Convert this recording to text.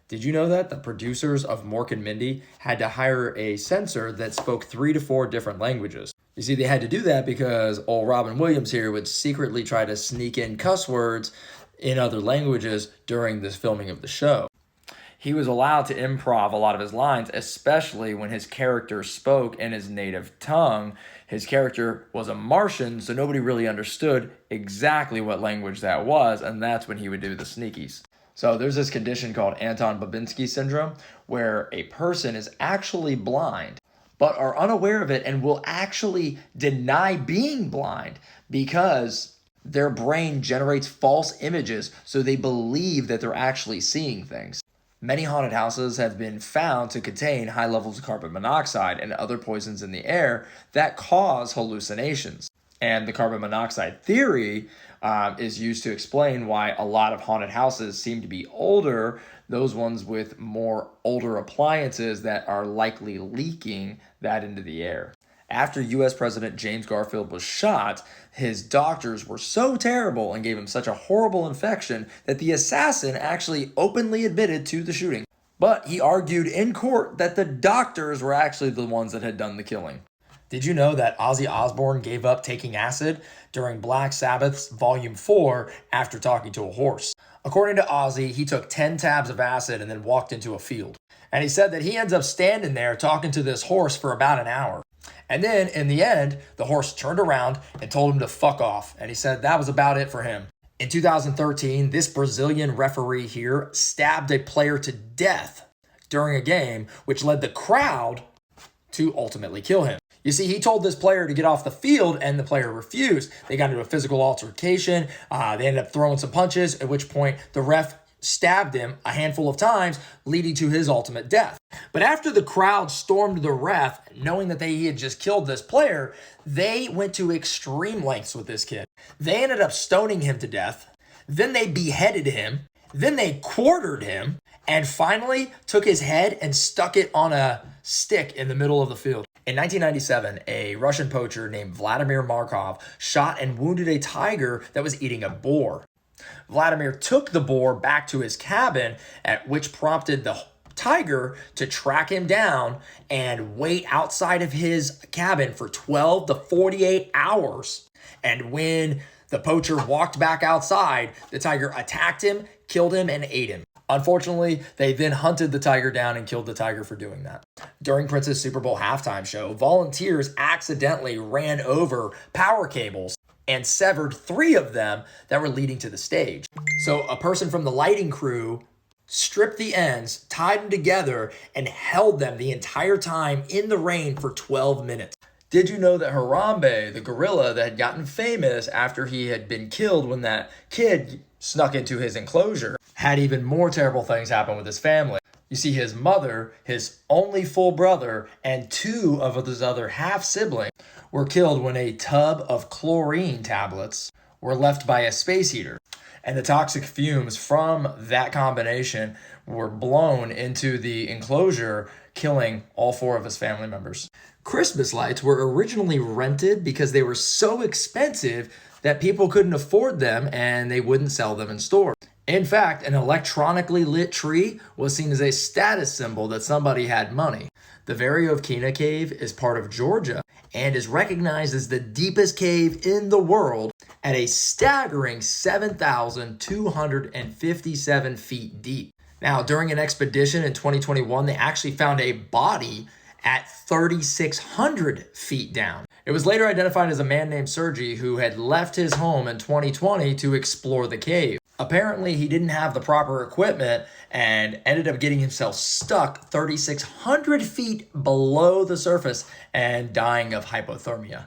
Did you know that the producers of Mork and Mindy had to hire a censor that spoke 3 to 4 different languages? You see, they had to do that because old Robin Williams here would secretly try to sneak in cuss words in other languages during this filming of the show. He was allowed to improv a lot of his lines, especially when his character spoke in his native tongue. His character was a Martian, so nobody really understood exactly what language that was, and that's when he would do the sneakies. So there's this condition called Anton Babinski syndrome, where a person is actually blind, but are unaware of it and will actually deny being blind because their brain generates false images, so they believe that they're actually seeing things. Many haunted houses have been found to contain high levels of carbon monoxide and other poisons in the air that cause hallucinations. And the carbon monoxide theory is used to explain why a lot of haunted houses seem to be older, those ones with more older appliances that are likely leaking that into the air. After U.S. President James Garfield was shot, his doctors were so terrible and gave him such a horrible infection that the assassin actually openly admitted to the shooting. But he argued in court that the doctors were actually the ones that had done the killing. Did you know that Ozzy Osbourne gave up taking acid during Black Sabbath's Volume 4 after talking to a horse? According to Ozzy, he took 10 tabs of acid and then walked into a field. And he said that he ends up standing there talking to this horse for about an hour. And then, in the end, the horse turned around and told him to fuck off. And he said that was about it for him. In 2013, this Brazilian referee here stabbed a player to death during a game, which led the crowd to ultimately kill him. You see, he told this player to get off the field, and the player refused. They got into a physical altercation. They ended up throwing some punches, at which point the ref stabbed him a handful of times, leading to his ultimate death. But after the crowd stormed the ref, knowing that he had just killed this player, they went to extreme lengths with this kid. They ended up stoning him to death. Then they beheaded him. Then they quartered him. And finally took his head and stuck it on a stick in the middle of the field. In 1997, a Russian poacher named Vladimir Markov shot and wounded a tiger that was eating a boar. Vladimir took the boar back to his cabin, at which prompted the tiger to track him down and wait outside of his cabin for 12 to 48 hours. And when the poacher walked back outside, the tiger attacked him, killed him, and ate him. Unfortunately, they then hunted the tiger down and killed the tiger for doing that. During Prince's Super Bowl halftime show, volunteers accidentally ran over power cables and severed 3 of them that were leading to the stage. So a person from the lighting crew stripped the ends, tied them together, and held them the entire time in the rain for 12 minutes. Did you know that Harambe, the gorilla that had gotten famous after he had been killed when that kid snuck into his enclosure, had even more terrible things happen with his family? You see, his mother, his only full brother, and 2 of his other half-siblings were killed when a tub of chlorine tablets were left by a space heater. And the toxic fumes from that combination were blown into the enclosure, killing all 4 of his family members. Christmas lights were originally rented because they were so expensive that people couldn't afford them and they wouldn't sell them in stores. In fact, an electronically lit tree was seen as a status symbol that somebody had money. The Variovkina Cave is part of Georgia and is recognized as the deepest cave in the world at a staggering 7,257 feet deep. Now, during an expedition in 2021, they actually found a body at 3,600 feet down. It was later identified as a man named Sergei who had left his home in 2020 to explore the cave. Apparently, he didn't have the proper equipment and ended up getting himself stuck 3,600 feet below the surface and dying of hypothermia.